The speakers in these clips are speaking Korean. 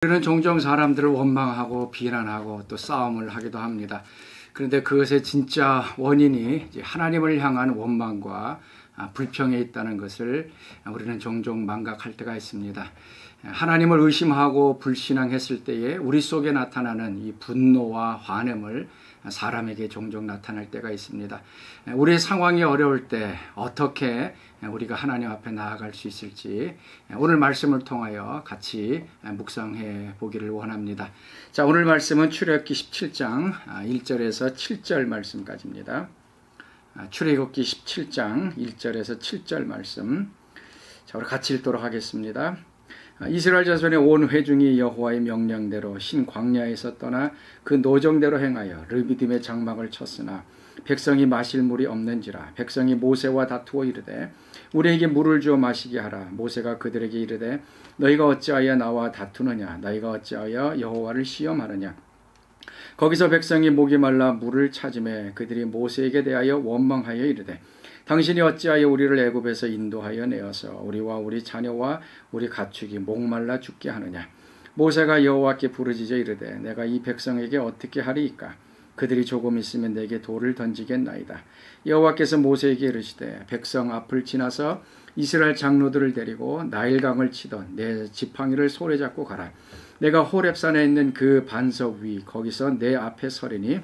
우리는 종종 사람들을 원망하고 비난하고 또 싸움을 하기도 합니다. 그런데 그것의 진짜 원인이 하나님을 향한 원망과 불평에 있다는 것을 우리는 종종 망각할 때가 있습니다. 하나님을 의심하고 불신앙했을 때에 우리 속에 나타나는 이 분노와 화냄을 사람에게 종종 나타날 때가 있습니다. 우리의 상황이 어려울 때 어떻게 우리가 하나님 앞에 나아갈 수 있을지 오늘 말씀을 통하여 같이 묵상해 보기를 원합니다. 자, 오늘 말씀은 출애굽기 17장 1절에서 7절 말씀까지입니다. 출애굽기 17장 1절에서 7절 말씀. 자, 우리 같이 읽도록 하겠습니다. 이스라엘 자손의 온 회중이 여호와의 명령대로 신 광야에서 떠나 그 노정대로 행하여 르비딤의 장막을 쳤으나 백성이 마실 물이 없는지라. 백성이 모세와 다투어 이르되 우리에게 물을 주어 마시게 하라. 모세가 그들에게 이르되 너희가 어찌하여 나와 다투느냐. 너희가 어찌하여 여호와를 시험하느냐. 거기서 백성이 목이 말라 물을 찾으매 그들이 모세에게 대하여 원망하여 이르되 당신이 어찌하여 우리를 애굽에서 인도하여 내어서 우리와 우리 자녀와 우리 가축이 목말라 죽게 하느냐. 모세가 여호와께 부르짖어 이르되 내가 이 백성에게 어떻게 하리이까. 그들이 조금 있으면 내게 돌을 던지겠나이다. 여호와께서 모세에게 이르시되 백성 앞을 지나서 이스라엘 장로들을 데리고 나일강을 치던 내 지팡이를 손에 잡고 가라. 내가 호렙산에 있는 그 반석 위 거기서 내 앞에 서리니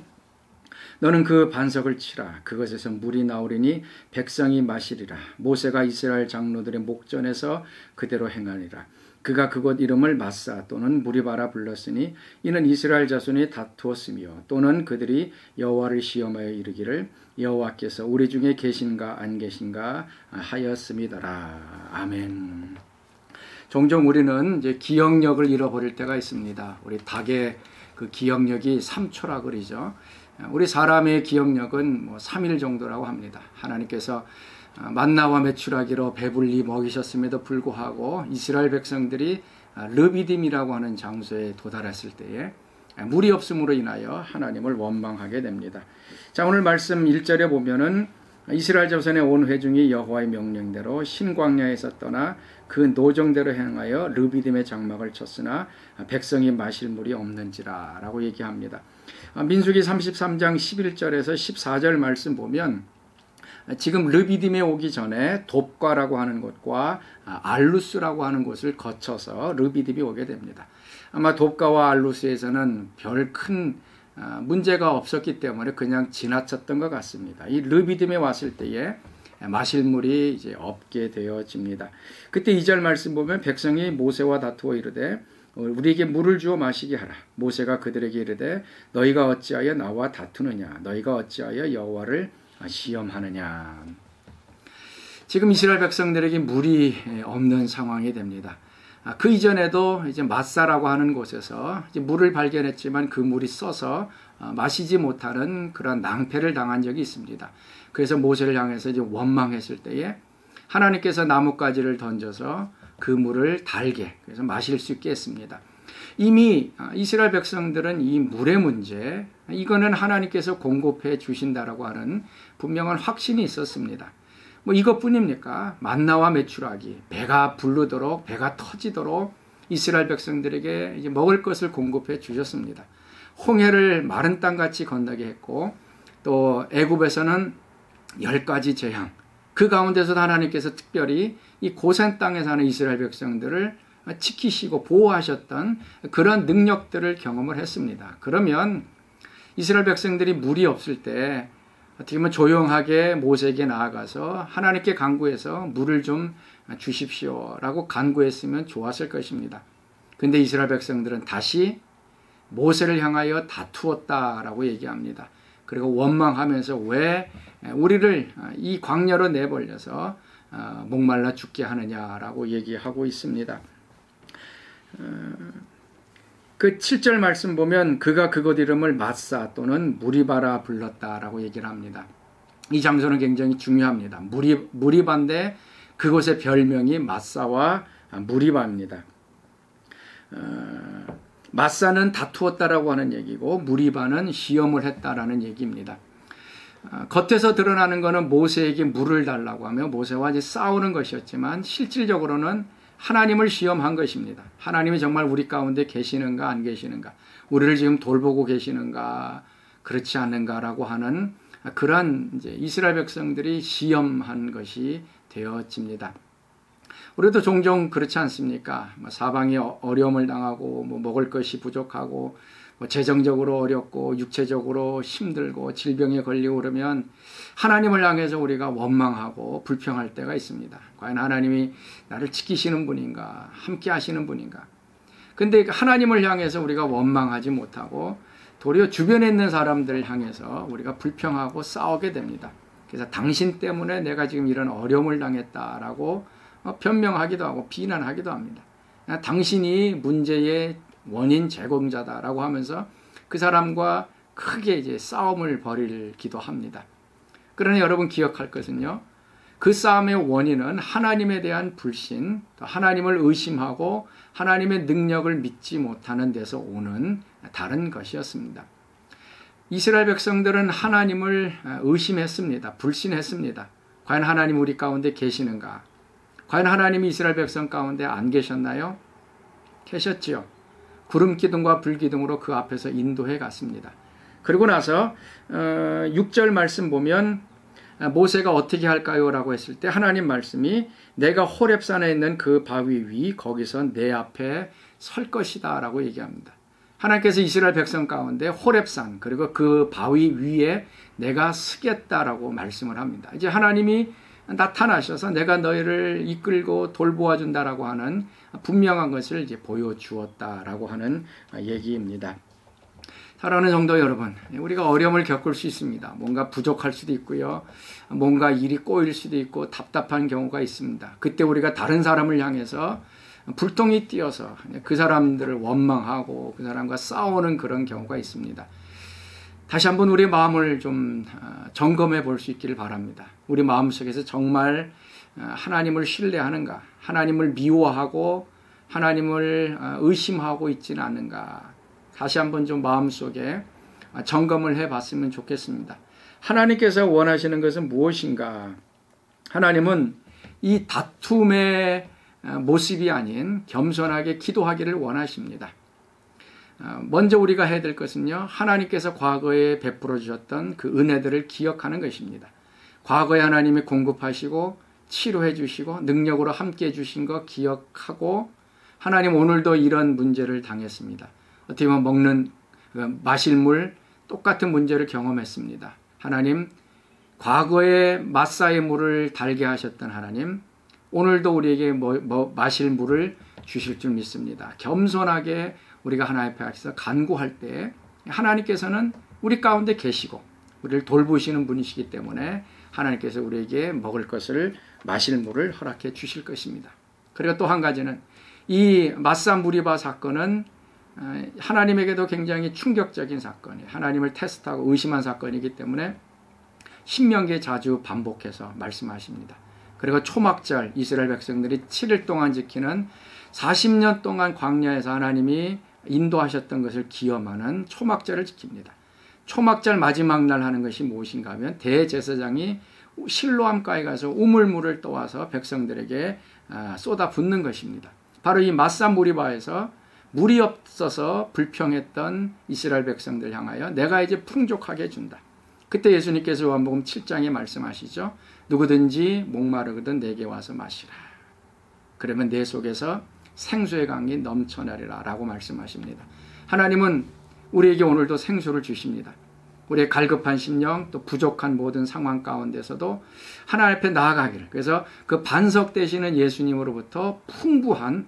너는 그 반석을 치라. 그것에서 물이 나오리니 백성이 마시리라. 모세가 이스라엘 장로들의 목전에서 그대로 행하리라. 그가 그곳 이름을 마사 또는 무리바라 불렀으니 이는 이스라엘 자손이 다투었으며 또는 그들이 여호와를 시험하여 이르기를 여호와께서 우리 중에 계신가 안 계신가 하였음이더라. 아멘. 종종 우리는 이제 기억력을 잃어버릴 때가 있습니다. 우리 닭의 그 기억력이 3초라 그러죠. 우리 사람의 기억력은 3일 정도라고 합니다. 하나님께서 만나와 메추라기로 배불리 먹이셨음에도 불구하고 이스라엘 백성들이 르비딤이라고 하는 장소에 도달했을 때에 물이 없음으로 인하여 하나님을 원망하게 됩니다. 자, 오늘 말씀 1절에 보면은 이스라엘 자손의 온 회중이 여호와의 명령대로 신광야에서 떠나 그 노정대로 행하여 르비딤의 장막을 쳤으나 백성이 마실 물이 없는지라 라고 얘기합니다. 민수기 33장 11절에서 14절 말씀 보면 지금 르비딤에 오기 전에 돕과라고 하는 곳과 알루스라고 하는 곳을 거쳐서 르비딤이 오게 됩니다. 아마 돕과와 알루스에서는 별 큰 문제가 없었기 때문에 그냥 지나쳤던 것 같습니다. 이 르비딤에 왔을 때에 마실 물이 이제 없게 되어집니다. 그때 2절 말씀 보면 백성이 모세와 다투어 이르되 우리에게 물을 주어 마시게 하라. 모세가 그들에게 이르되 너희가 어찌하여 나와 다투느냐. 너희가 어찌하여 여호와를 시험하느냐. 지금 이스라엘 백성들에게 물이 없는 상황이 됩니다. 그 이전에도 이제 마사라고 하는 곳에서 이제 물을 발견했지만 그 물이 써서 마시지 못하는 그런 낭패를 당한 적이 있습니다. 그래서 모세를 향해서 이제 원망했을 때에 하나님께서 나뭇가지를 던져서 그 물을 달게 그래서 마실 수 있게 했습니다. 이미 이스라엘 백성들은 이 물의 문제, 이거는 하나님께서 공급해 주신다라고 하는 분명한 확신이 있었습니다. 뭐 이것뿐입니까? 만나와 메추라기, 배가 부르도록 배가 터지도록 이스라엘 백성들에게 이제 먹을 것을 공급해 주셨습니다. 홍해를 마른 땅같이 건너게 했고 또 애굽에서는 10가지 재앙, 그 가운데서도 하나님께서 특별히 이 고센 땅에 사는 이스라엘 백성들을 지키시고 보호하셨던 그런 능력들을 경험을 했습니다. 그러면 이스라엘 백성들이 물이 없을 때 어떻게 보면 조용하게 모세에게 나아가서 하나님께 간구해서 물을 좀 주십시오라고 간구했으면 좋았을 것입니다. 그런데 이스라엘 백성들은 다시 모세를 향하여 다투었다라고 얘기합니다. 그리고 원망하면서 왜 우리를 이 광야로 내버려서 목말라 죽게 하느냐라고 얘기하고 있습니다. 그 7절 말씀 보면 그가 그곳 이름을 마사 또는 무리바라 불렀다라고 얘기를 합니다. 이 장소는 굉장히 중요합니다. 무리바인데 그곳의 별명이 마사와 무리바입니다. 마사는 다투었다라고 하는 얘기고 무리바는 시험을 했다라는 얘기입니다. 겉에서 드러나는 것은 모세에게 물을 달라고 하며 모세와 이제 싸우는 것이었지만 실질적으로는 하나님을 시험한 것입니다. 하나님이 정말 우리 가운데 계시는가 안 계시는가, 우리를 지금 돌보고 계시는가 그렇지 않는가라고 하는 그러한 이제 이스라엘 백성들이 시험한 것이 되어집니다. 우리도 종종 그렇지 않습니까? 사방이 어려움을 당하고 먹을 것이 부족하고 재정적으로 어렵고 육체적으로 힘들고 질병에 걸리고 그러면 하나님을 향해서 우리가 원망하고 불평할 때가 있습니다. 과연 하나님이 나를 지키시는 분인가, 함께 하시는 분인가. 근데 하나님을 향해서 우리가 원망하지 못하고 도리어 주변에 있는 사람들을 향해서 우리가 불평하고 싸우게 됩니다. 그래서 당신 때문에 내가 지금 이런 어려움을 당했다라고 변명하기도 하고 비난하기도 합니다. 당신이 문제의 원인 제공자다라고 하면서 그 사람과 크게 이제 싸움을 벌이기도 합니다. 그러나 여러분 기억할 것은요, 그 싸움의 원인은 하나님에 대한 불신, 하나님을 의심하고 하나님의 능력을 믿지 못하는 데서 오는 다른 것이었습니다. 이스라엘 백성들은 하나님을 의심했습니다. 불신했습니다. 과연 하나님 우리 가운데 계시는가? 과연 하나님이 이스라엘 백성 가운데 안 계셨나요? 계셨지요. 구름 기둥과 불 기둥으로 그 앞에서 인도해 갔습니다. 그리고 나서 6절 말씀 보면 모세가 어떻게 할까요? 라고 했을 때 하나님 말씀이 내가 호렙산에 있는 그 바위 위 거기서 내 앞에 설 것이다 라고 얘기합니다. 하나님께서 이스라엘 백성 가운데 호렙산 그리고 그 바위 위에 내가 서겠다라고 말씀을 합니다. 이제 하나님이 나타나셔서 내가 너희를 이끌고 돌보아 준다라고 하는 분명한 것을 이제 보여주었다라고 하는 얘기입니다. 사랑하는 성도 여러분, 우리가 어려움을 겪을 수 있습니다. 뭔가 부족할 수도 있고요. 뭔가 일이 꼬일 수도 있고 답답한 경우가 있습니다. 그때 우리가 다른 사람을 향해서 불똥이 띄어서 그 사람들을 원망하고 그 사람과 싸우는 그런 경우가 있습니다. 다시 한번 우리 마음을 좀 점검해 볼 수 있기를 바랍니다. 우리 마음속에서 정말 하나님을 신뢰하는가, 하나님을 미워하고 하나님을 의심하고 있지는 않는가, 다시 한번 좀 마음속에 점검을 해 봤으면 좋겠습니다. 하나님께서 원하시는 것은 무엇인가? 하나님은 이 다툼의 모습이 아닌 겸손하게 기도하기를 원하십니다. 먼저 우리가 해야 될 것은요, 하나님께서 과거에 베풀어 주셨던 그 은혜들을 기억하는 것입니다. 과거에 하나님이 공급하시고 치료해 주시고 능력으로 함께 해 주신 거 기억하고, 하나님 오늘도 이런 문제를 당했습니다. 어떻게 보면 마실 물 똑같은 문제를 경험했습니다. 하나님, 과거에 마사의 물을 달게 하셨던 하나님, 오늘도 우리에게 마실 물을 주실 줄 믿습니다. 겸손하게 우리가 하나님 앞에서 간구할 때 하나님께서는 우리 가운데 계시고 우리를 돌보시는 분이시기 때문에 하나님께서 우리에게 먹을 것을, 마실 물을 허락해 주실 것입니다. 그리고 또 한 가지는 이 마사 무리바 사건은 하나님에게도 굉장히 충격적인 사건이에요. 하나님을 테스트하고 의심한 사건이기 때문에 신명기에 자주 반복해서 말씀하십니다. 그리고 초막절, 이스라엘 백성들이 7일 동안 지키는 40년 동안 광야에서 하나님이 인도하셨던 것을 기념하는 초막절을 지킵니다. 초막절 마지막 날 하는 것이 무엇인가 하면 대제사장이 실로암가에 가서 우물물을 떠와서 백성들에게 쏟아 붓는 것입니다. 바로 이 마사 무리바에서 물이 없어서 불평했던 이스라엘 백성들 향하여 내가 이제 풍족하게 해준다. 그때 예수님께서 요한복음 7장에 말씀하시죠. 누구든지 목마르거든 내게 와서 마시라. 그러면 내 속에서 생수의 강이 넘쳐나리라 라고 말씀하십니다. 하나님은 우리에게 오늘도 생수를 주십니다. 우리의 갈급한 심령, 또 부족한 모든 상황 가운데서도 하나님 앞에 나아가기를, 그래서 그 반석 되시는 예수님으로부터 풍부한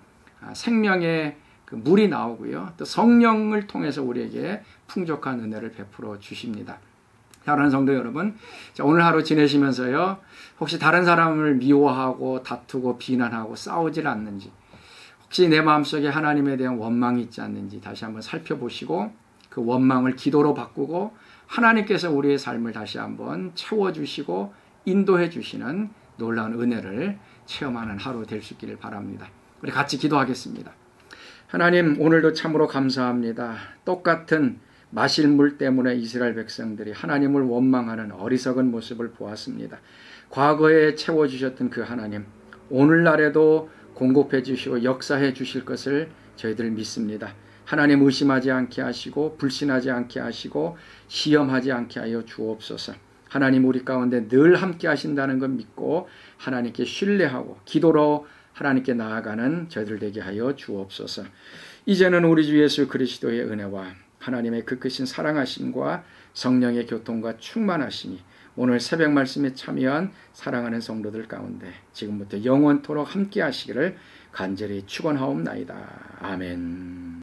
생명의 그 물이 나오고요, 또 성령을 통해서 우리에게 풍족한 은혜를 베풀어 주십니다. 사랑하는 성도 여러분, 오늘 하루 지내시면서요, 혹시 다른 사람을 미워하고 다투고 비난하고 싸우질 않는지, 혹시 내 마음속에 하나님에 대한 원망이 있지 않는지 다시 한번 살펴보시고 그 원망을 기도로 바꾸고 하나님께서 우리의 삶을 다시 한번 채워주시고 인도해 주시는 놀라운 은혜를 체험하는 하루 될 수 있기를 바랍니다. 우리 같이 기도하겠습니다. 하나님, 오늘도 참으로 감사합니다. 똑같은 마실 물 때문에 이스라엘 백성들이 하나님을 원망하는 어리석은 모습을 보았습니다. 과거에 채워주셨던 그 하나님, 오늘날에도 공급해 주시고 역사해 주실 것을 저희들 믿습니다. 하나님 의심하지 않게 하시고 불신하지 않게 하시고 시험하지 않게 하여 주옵소서. 하나님 우리 가운데 늘 함께 하신다는 것 믿고 하나님께 신뢰하고 기도로 하나님께 나아가는 저희들 되게 하여 주옵소서. 이제는 우리 주 예수 그리스도의 은혜와 하나님의 그 크신 사랑하심과 성령의 교통과 충만하심이 오늘 새벽 말씀에 참여한 사랑하는 성도들 가운데 지금부터 영원토록 함께 하시기를 간절히 축원하옵나이다. 아멘.